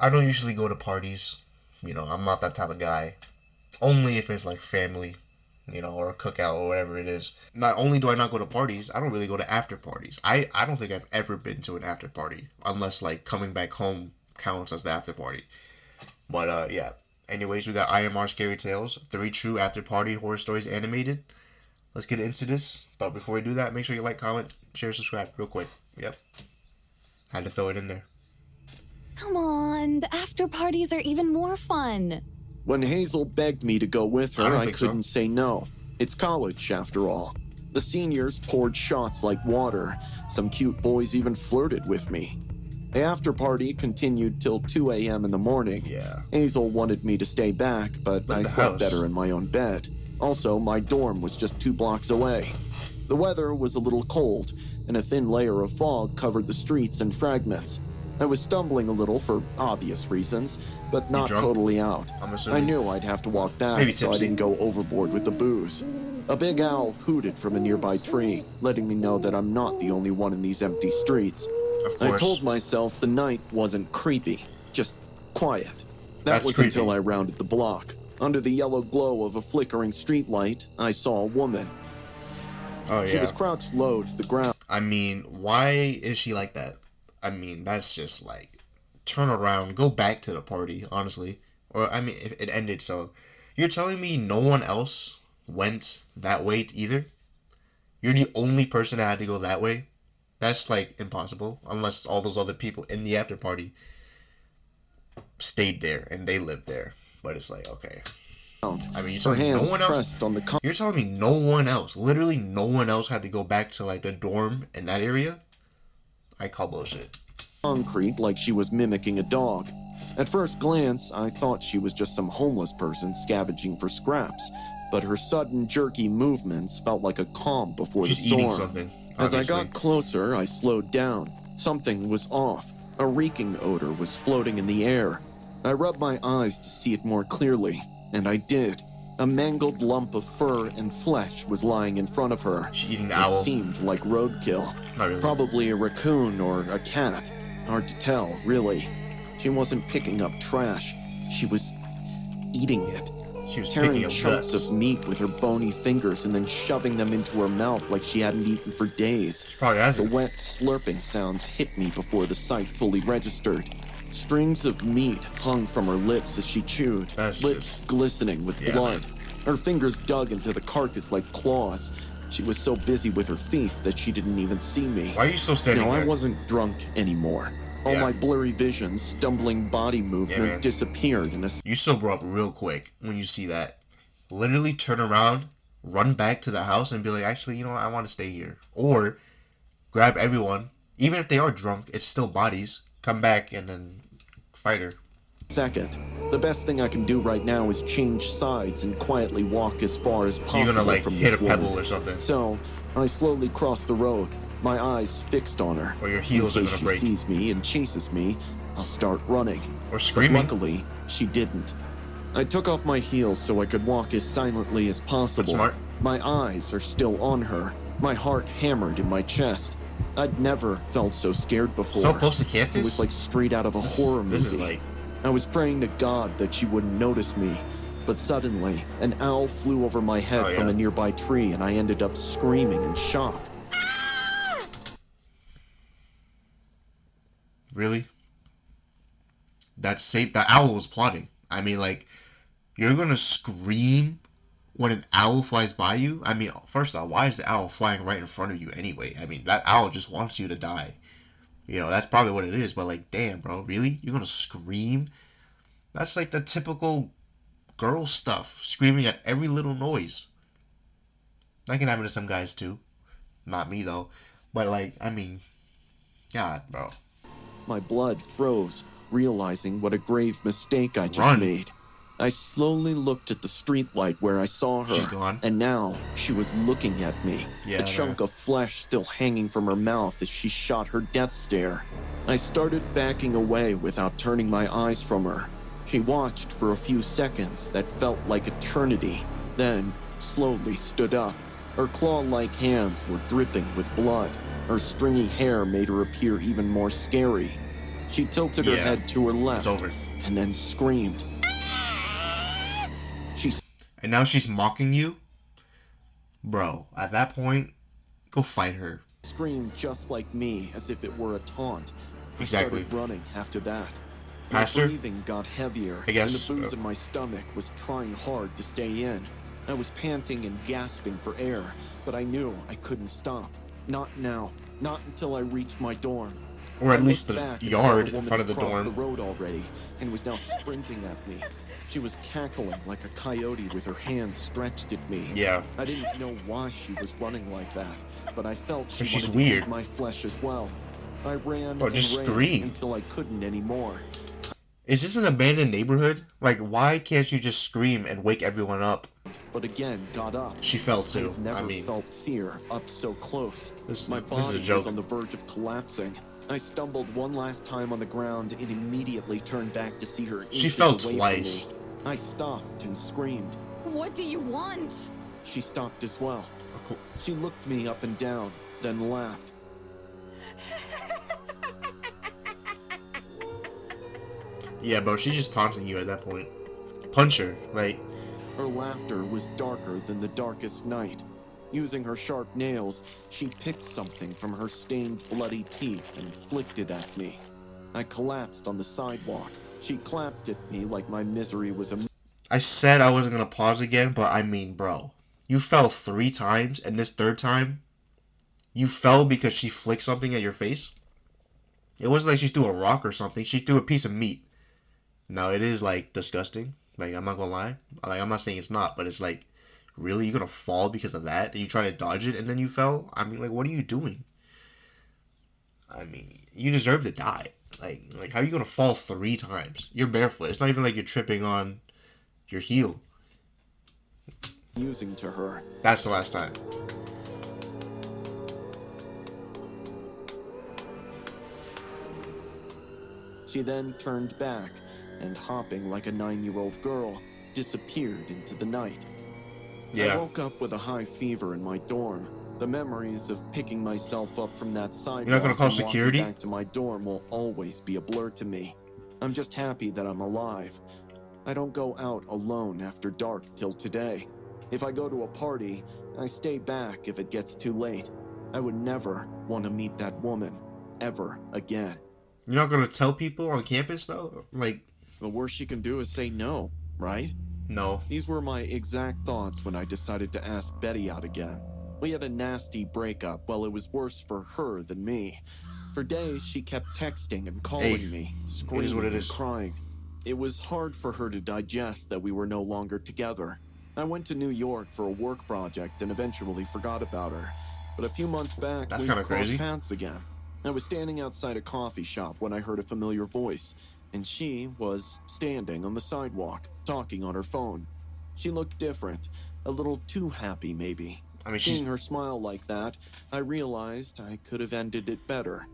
I don't usually go to parties. I'm not that type of guy. Only if it's like family, or a cookout or whatever it is. Not only do I not go to parties, I don't really go to after parties. I don't think I've ever been to an after party unless like coming back home counts as the after party. But yeah. Anyways, we got IMR Scary Tales, 3 true after party horror stories animated. Let's get into this. But before we do that, make sure you like, comment, share, subscribe real quick. Yep. Had to throw it in there. Come on, the after parties are even more fun. When Hazel begged me to go with her, I couldn't say no. It's college, after all. The seniors poured shots like water. Some cute boys even flirted with me. The after party continued till 2 a.m. in the morning. Yeah. Hazel wanted me to stay back, but I slept better in my own bed. Also, my dorm was just 2 blocks away. The weather was a little cold, and a thin layer of fog covered the streets in fragments. I was stumbling a little for obvious reasons, but not totally out. I knew I'd have to walk back, so I didn't go overboard with the booze. A big owl hooted from a nearby tree, letting me know that I'm not the only one in these empty streets. I told myself the night wasn't creepy, just quiet. That was creepy. Until I rounded the block. Under the yellow glow of a flickering streetlight, I saw a woman. Oh, yeah. She was crouched low to the ground. I mean, why is she like that? I mean, that's just like, turn around, go back to the party, honestly. Or, I mean, it ended, so. You're telling me no one else went that way either? You're the only person that had to go that way? That's, like, impossible. Unless all those other people in the after party stayed there and they lived there. But it's like, okay. I mean, you're telling me no one else? You're telling me no one else, literally no one else had to go back to, like, the dorm in that area? I call bullshit. Concrete like she was mimicking a dog. At first glance, I thought she was just some homeless person scavenging for scraps, but her sudden jerky movements felt like a calm before the storm. She's eating something, obviously. As I got closer, I slowed down. Something was off. A reeking odor was floating in the air. I rubbed my eyes to see it more clearly, and I did. A mangled lump of fur and flesh was lying in front of her. She's eating an owl. It seemed like roadkill. Not really. Probably a raccoon or a cat. Hard to tell, really. She wasn't picking up trash. She was eating it. She was tearing chunks of meat with her bony fingers and then shoving them into her mouth like she hadn't eaten for days. She probably hasn't. The wet slurping sounds hit me before the sight fully registered. Strings of meat hung from her lips as she chewed, lips glistening with blood. Her fingers dug into the carcass like claws. She was so busy with her feast that she didn't even see me. Why are you still standing there? I wasn't drunk anymore. All my blurry vision, stumbling body movement disappeared in a... You sober up real quick when you see that. Literally turn around, run back to the house and be like, actually, I want to stay here. Or grab everyone. Even if they are drunk, it's still bodies. Come back and then fight her. Second, the best thing I can do right now is change sides and quietly walk as far as possible. You're gonna like from hit this a pebble or something. So I slowly cross the road, my eyes fixed on her. Or your heels are gonna break. In case she sees me and chases me, I'll start running. Or screaming. But luckily, she didn't. I took off my heels so I could walk as silently as possible. That's smart. My eyes are still on her, my heart hammered in my chest. I'd never felt so scared before. So close to campus? It was like straight out of a horror movie. This is like... I was praying to God that she wouldn't notice me, but suddenly, an owl flew over my head from a nearby tree and I ended up screaming in shock. Really? That's safe. The owl was plotting. I mean, like, you're gonna scream when an owl flies by you? I mean, first off, why is the owl flying right in front of you anyway? I mean, that owl just wants you to die. That's probably what it is, but like, damn, bro, really? You're gonna scream? That's like the typical girl stuff, screaming at every little noise. That can happen to some guys too. Not me, though. But like, I mean, God, bro. My blood froze, realizing what a grave mistake I just made. I slowly looked at the streetlight where I saw her. She's gone. And now she was looking at me. A chunk of flesh still hanging from her mouth as she shot her death stare. I started backing away without turning my eyes from her. She watched for a few seconds that felt like eternity, then slowly stood up. Her claw-like hands were dripping with blood. Her stringy hair made her appear even more scary. She tilted her Yeah, head to her It's left over. and then screamed. She And now she's mocking you? Bro, at that point, go fight her. screamed just like me, as if it were a taunt. Exactly. I started running after that. Pastor? My breathing got heavier, I guess, and the booze in my stomach was trying hard to stay in. I was panting and gasping for air, but I knew I couldn't stop. Not now. Not until I reached my dorm. Or at I least looked the back and yard saw a in front of the woman across dorm. the road already, and was now sprinting at me. She was cackling like a coyote with her hands stretched at me. Yeah. I didn't know why she was running like that, but I felt she She's wanted weird. to eat my flesh as well. I ran Bro, and just ran scream. until I couldn't anymore. Is this an abandoned neighborhood? Like, why can't you just scream and wake everyone up? But again, got up. She fell too. I've never I mean, felt fear up so close. My this is body a joke. was on the verge of collapsing. I stumbled one last time on the ground and immediately turned back to see her. She inches fell away from twice. me. I stopped and screamed. What do you want? She stopped as well. Cool. She looked me up and down, then laughed. Yeah, bro, she's just taunting you at that point. Punch her. Like, Her laughter was darker than the darkest night. Using her sharp nails, she picked something from her stained, bloody teeth and flicked it at me. I collapsed on the sidewalk. She clapped at me like my misery was a... I said I wasn't gonna pause again, but I mean, bro, you fell 3 times, and this 3rd time, you fell because she flicked something at your face? It wasn't like she threw a rock or something. She threw a piece of meat. Now, it is, like, disgusting. Like, I'm not gonna lie. Like, I'm not saying it's not, but it's like, really? You're gonna fall because of that? And you try to dodge it, and then you fell? I mean, like, what are you doing? I mean, you deserve to die. Like, how are you gonna fall 3 times? You're barefoot. It's not even like you're tripping on your heel. Using to her. That's the last time. She then turned back and, hopping like a 9-year-old girl, disappeared into the night. I Yeah. woke up with a high fever in my dorm. The memories of picking myself up from that sidewalk You're not gonna call and walking security? back to my dorm will always be a blur to me. I'm just happy that I'm alive. I don't go out alone after dark till today. If I go to a party, I stay back if it gets too late. I would never want to meet that woman ever again. You're not gonna tell people on campus, though? Like, The worst you can do is say no, right? no. These were my exact thoughts when I decided to ask Betty out again. We had a nasty breakup, while it was worse for her than me. For days, she kept texting and calling me, screaming what it and is. crying. It was hard for her to digest that we were no longer together. I went to New York for a work project and eventually forgot about her. But a few months back, That's we kinda crossed crazy. paths again. I was standing outside a coffee shop when I heard a familiar voice, and she was standing on the sidewalk, talking on her phone. She looked different, a little too happy maybe. I mean, she's... Seeing her smile like that, I realized I could have ended it better.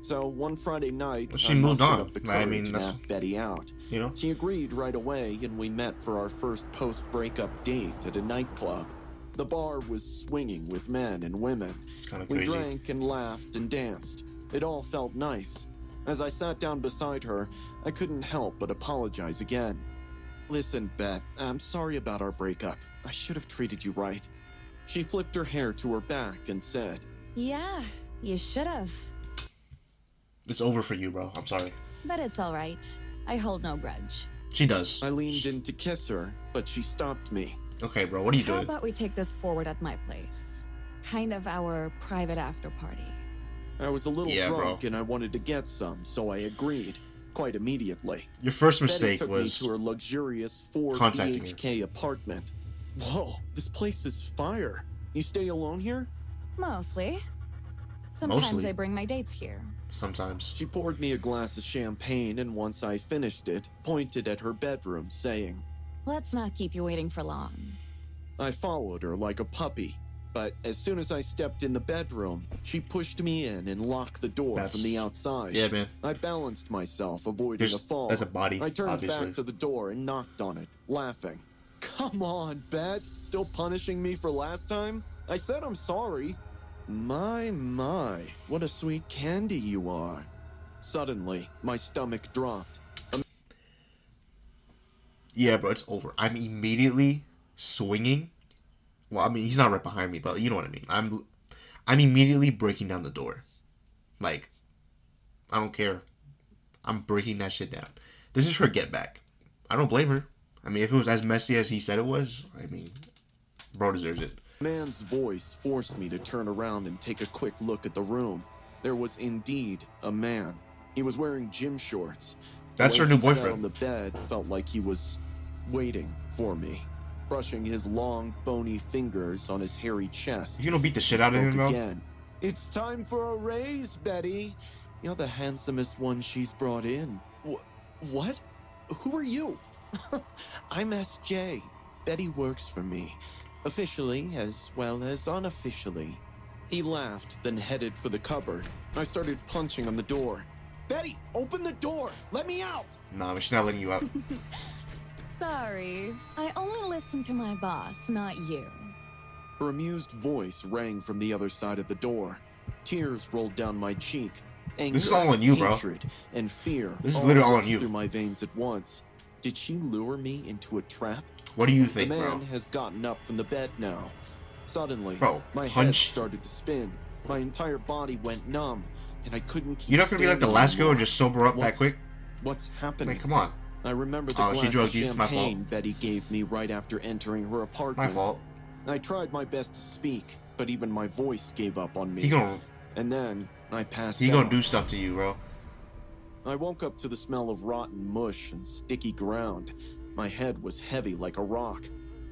So one Friday night, Well, she I moved mustered on. up the I courage mean, and that's- asked Betty out. You know? She agreed right away, and we met for our first post-breakup date at a nightclub. The bar was swinging with men and women. It's kind of We crazy. drank and laughed and danced. It all felt nice. As I sat down beside her, I couldn't help but apologize again. Listen, Bet, I'm sorry about our breakup. I should have treated you right. She flipped her hair to her back and said, Yeah, you should have. It's over for you, bro. I'm sorry. But it's all right. I hold no grudge. She does. I leaned in to kiss her, but she stopped me. Okay, bro, what are you How doing? about we take this forward at my place? Kind of our private after party. I was a little Yeah, drunk bro. and I wanted to get some, so I agreed, quite immediately. Your first Betty mistake took was... me to her luxurious 4 contacting her. BHK apartment. Whoa, this place is fire. You stay alone here? Mostly. Sometimes Mostly. I bring my dates here. Sometimes. She poured me a glass of champagne, and once I finished it, pointed at her bedroom, saying, Let's not keep you waiting for long. I followed her like a puppy. But as soon as I stepped in the bedroom, she pushed me in and locked the door That's- from the outside. Yeah, man. I balanced myself, avoiding a fall. There's a body, I turned obviously. back to the door and knocked on it, laughing. Come on, Bet. Still punishing me for last time? I said I'm sorry. My, what a sweet candy you are. Suddenly, my stomach dropped. Yeah, bro, it's over. I'm immediately swinging. Well, I mean, he's not right behind me, but you know what I mean. I'm immediately breaking down the door. Like, I don't care. I'm breaking that shit down. This is her get back. I don't blame her. I mean, if it was as messy as he said it was, I mean, bro deserves it. A man's voice forced me to turn around and take a quick look at the room. There was indeed a man. He was wearing gym shorts. That's her new He sat boyfriend. on the bed felt like he was waiting for me, brushing his long, bony fingers on his hairy chest. You gonna beat the shit out of him, Spoke bro? again. It's time for a raise, Betty. You're the handsomest one she's brought in. What? Who are you? I'm SJ. Betty works for me, officially as well as unofficially. He laughed, then headed for the cupboard. I started punching on the door. Betty, open the door! Let me out! Nah, she's not letting you out. Sorry. I only listen to my boss, not you. Her amused voice rang from the other side of the door. Tears rolled down my cheek. Anger, This is all on you, bro. hatred, and fear This is literally all on rushed you. through my veins at once. Did she lure me into a trap? What do you The think, man bro? has gotten up from the bed now. Suddenly, Bro, my head punch. started to spin. My entire body went numb, and I couldn't keep You're not gonna be like the standing last girl and anymore. just sober up that quick? What's happening? Like, come on. I remember the Oh, she glass of drugged you. My fault. champagne Betty gave me right after entering her apartment. My fault. I tried my best to speak, but even my voice gave up on me. He gonna And then I passed he out. gonna do stuff to you, bro. I woke up to the smell of rotten mush and sticky ground. My head was heavy like a rock.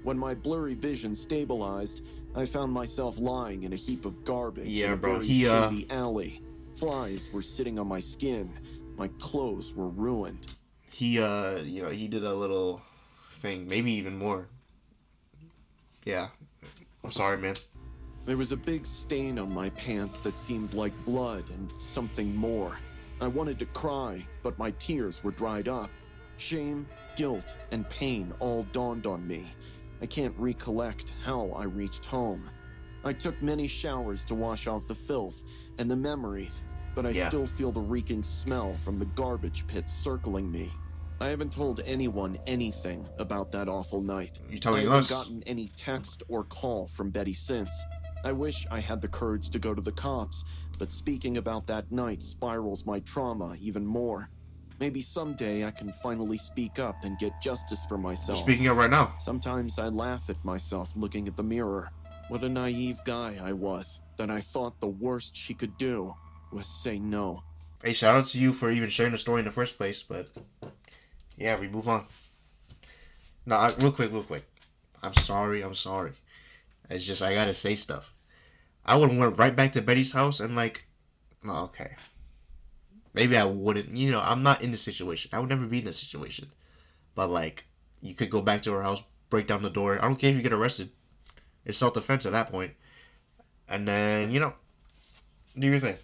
When my blurry vision stabilized, I found myself lying in a heap of garbage Yeah, in a bro, very he, shady alley. Flies were sitting on my skin. My clothes were ruined. He he did a little thing, maybe even more. Yeah. I'm sorry, man. There was a big stain on my pants that seemed like blood and something more. I wanted to cry, but my tears were dried up. Shame, guilt, and pain all dawned on me. I can't recollect how I reached home. I took many showers to wash off the filth and the memories, but I Yeah. still feel the reeking smell from the garbage pit circling me. I haven't told anyone anything about that awful night. You telling I haven't us? gotten any text or call from Betty since. I wish I had the courage to go to the cops, but speaking about that night spirals my trauma even more. Maybe someday I can finally speak up and get justice for You're myself. speaking up right now. Sometimes I laugh at myself looking at the mirror. What a naive guy I was, that I thought the worst she could do was say no. Hey, shout out to you for even sharing the story in the first place, but yeah, we move on. No, real quick. I'm sorry. It's just I gotta say stuff. I would have went right back to Betty's house and like, oh, okay. Maybe I wouldn't. You know, I'm not in the situation. I would never be in this situation. But like, you could go back to her house, break down the door. I don't care if you get arrested. It's self-defense at that point. And then, you know, do your thing.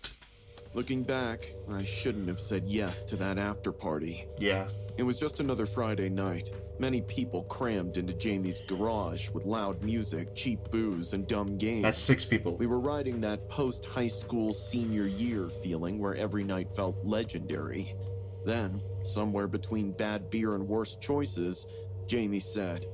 Looking back, I shouldn't have said yes to that after party. Yeah. It was just another Friday night. Many people crammed into Jamie's garage with loud music, cheap booze, and dumb games. That's 6 people. We were riding that post-high school senior year feeling where every night felt legendary. Then, somewhere between bad beer and worse choices, Jamie said,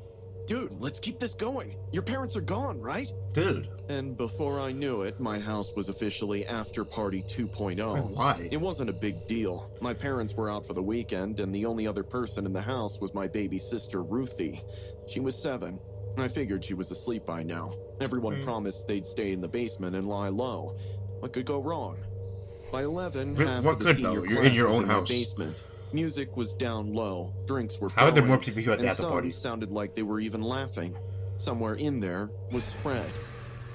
"Dude, let's keep this going. Your parents are gone, right?" Dude. And before I knew it, my house was officially After Party 2.0. Why? It wasn't a big deal. My parents were out for the weekend, and the only other person in the house was my baby sister, Ruthie. She was 7. I figured she was asleep by now. Everyone promised they'd stay in the basement and lie low. What could go wrong? By 11, half What of the could, senior though? You're class in your was own in my house. basement. Music was down low. Drinks were How are there more flowing, people here at the and after some party? sounded like they were even laughing. Somewhere in there was Fred.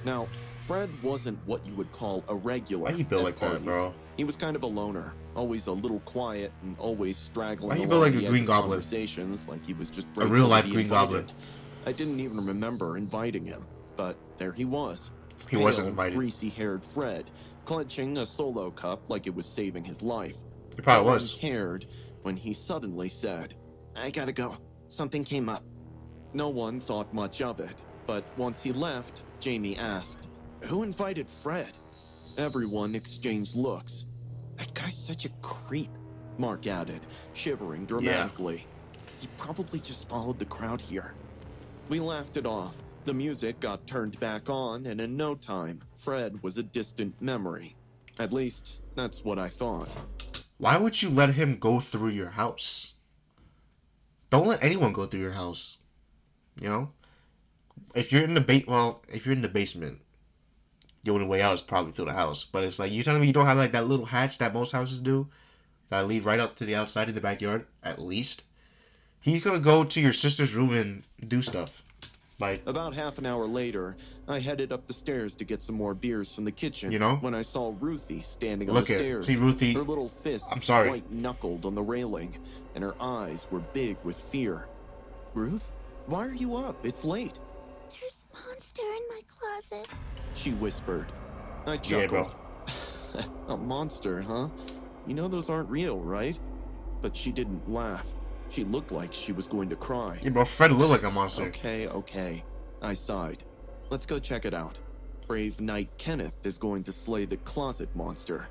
Now, Fred wasn't what you would call a regular. Why you built at like that, parties. bro? He was kind of a loner, always a little quiet and always straggling Why you along built like the a edge Green of Goblin? conversations like he was just A real life grateful to be Green Goblin. invited. I didn't even remember inviting him, but there he was. He wasn't invited. Greasy-haired Fred, clenching a solo cup like it was saving his life. He probably No one was. cared when he suddenly said, "I gotta go. Something came up." No one thought much of it, but once he left, Jamie asked, "Who invited Fred?" Everyone exchanged looks. That guy's such a creep, Mark added, shivering dramatically. He probably just followed the crowd here. We laughed it off. The music got turned back on, and in no time, Fred was a distant memory. At least, that's what I thought. Why would you let him go through your house? Don't let anyone go through your house. You know? If you're in the basement, the only way out is probably through the house. But it's like, you're telling me you don't have like that little hatch that most houses do? That lead right up to the outside of the backyard, at least? He's gonna go to your sister's room and do stuff. Like, about half an hour later, I headed up the stairs to get some more beers from the kitchen. You know? When I saw Ruthie standing on look the at, stairs. see Ruthie, her little fists I'm sorry. white-knuckled on the railing, and her eyes were big with fear. Ruth, why are you up? It's late. There's a monster in my closet. She whispered. I Yeah, chuckled. bro. A monster, huh? You know those aren't real, right? But she didn't laugh. She looked like she was going to cry. Yeah, bro, Fred looked like a monster. Okay. I sighed. Let's go check it out. Brave Knight Kenneth is going to slay the closet monster.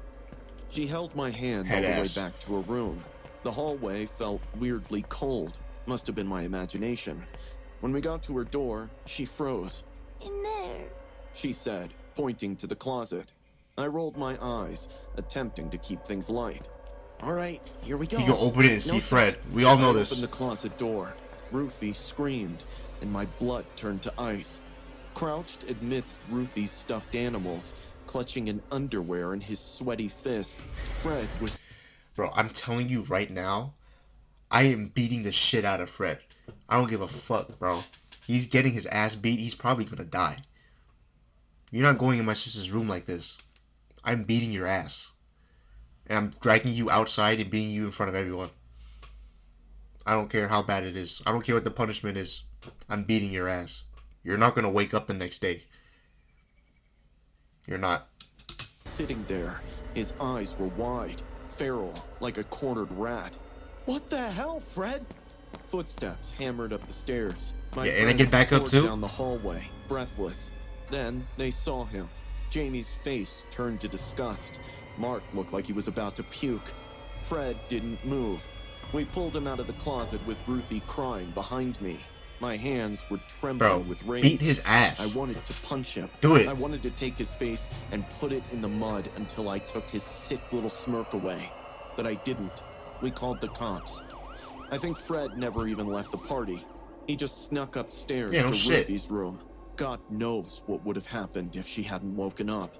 She held my hand all the way Headass. back to her room. The hallway felt weirdly cold. Must have been my imagination. When we got to her door, she froze. In there. She said, pointing to the closet. I rolled my eyes, attempting to keep things light. All right, here we go. You can open it and see No Fred. stress. We all know I this. opened the closet door. Ruthie screamed, and my blood turned to ice. Crouched amidst Ruthie's stuffed animals, clutching an underwear in his sweaty fist, Fred was... Bro, I'm telling you right now, I am beating the shit out of Fred. I don't give a fuck, bro. He's getting his ass beat. He's probably gonna die. You're not going in my sister's room like this. I'm beating your ass. And I'm dragging you outside and beating you in front of everyone. I don't care how bad it is. I don't care what the punishment is. I'm beating your ass. You're not gonna wake up the next day. You're not. sitting there. His eyes were wide, feral, like a cornered rat. What the hell, Fred? Footsteps hammered up the stairs. My Yeah, and I friends get back up poured too? down the hallway, breathless. Then they saw him. Jamie's face turned to disgust. Mark looked like he was about to puke. Fred didn't move. We pulled him out of the closet with Ruthie crying behind me. My hands were trembling Bro, with rage. beat his ass. I wanted to punch him. Do it. I wanted to take his face and put it in the mud until I took his sick little smirk away. But I didn't. We called the cops. I think Fred never even left the party. He just snuck upstairs Yeah, no to shit. Ruthie's room. God knows what would have happened if she hadn't woken up.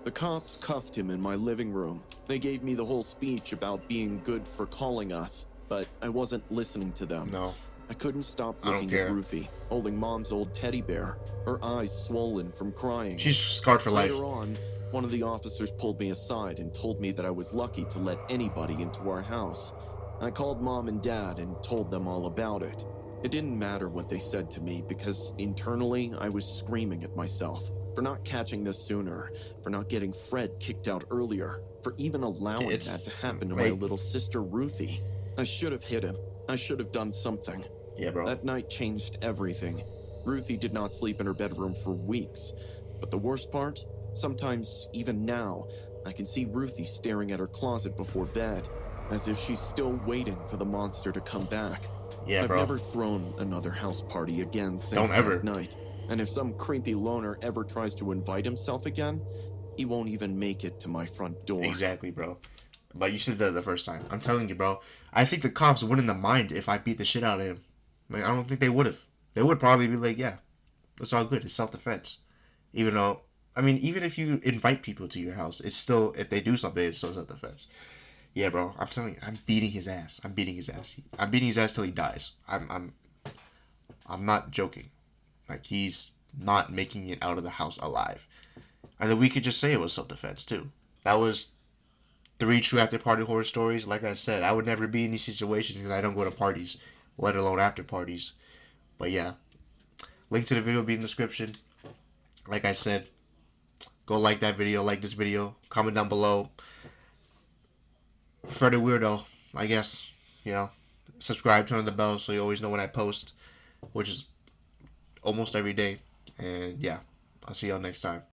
The cops cuffed him in my living room. They gave me the whole speech about being good for calling us, but I wasn't listening to them. No. I couldn't stop I don't looking care. at Ruthie, holding Mom's old teddy bear, her eyes swollen from crying. She's scarred for life. Later on, one of the officers pulled me aside and told me that I was lucky to let anybody into our house. I called Mom and Dad and told them all about it. It didn't matter what they said to me because internally I was screaming at myself for not catching this sooner, for not getting Fred kicked out earlier, for even allowing It's- that to happen to my like- little sister Ruthie. I should have hit him. I should have done something. Yeah, bro. That night changed everything. Ruthie did not sleep in her bedroom for weeks. But the worst part? Sometimes, even now, I can see Ruthie staring at her closet before bed, as if she's still waiting for the monster to come back. Yeah, I've bro. never thrown another house party again since Don't that ever. night. And if some creepy loner ever tries to invite himself again, he won't even make it to my front door. Exactly, bro. But you should have done it the first time. I'm telling you, bro. I think the cops wouldn't have mind if I beat the shit out of him. Like, I don't think they would have. They would probably be like, yeah, it's all good. It's self-defense. Even though, I mean, even if you invite people to your house, it's still, if they do something, it's still self-defense. Yeah, bro. I'm telling you, I'm beating his ass. I'm beating his ass. I'm beating his ass till he dies. I'm not joking. Like, he's not making it out of the house alive. And then we could just say it was self-defense, too. That was 3 true after-party horror stories. Like I said, I would never be in these situations because I don't go to parties, let alone after parties. But yeah, link to the video will be in the description. Like I said, go like that video, like this video, comment down below. Freddy Weirdo, I guess, you know. Subscribe, turn on the bell so you always know when I post, which is almost every day. And yeah, I'll see y'all next time.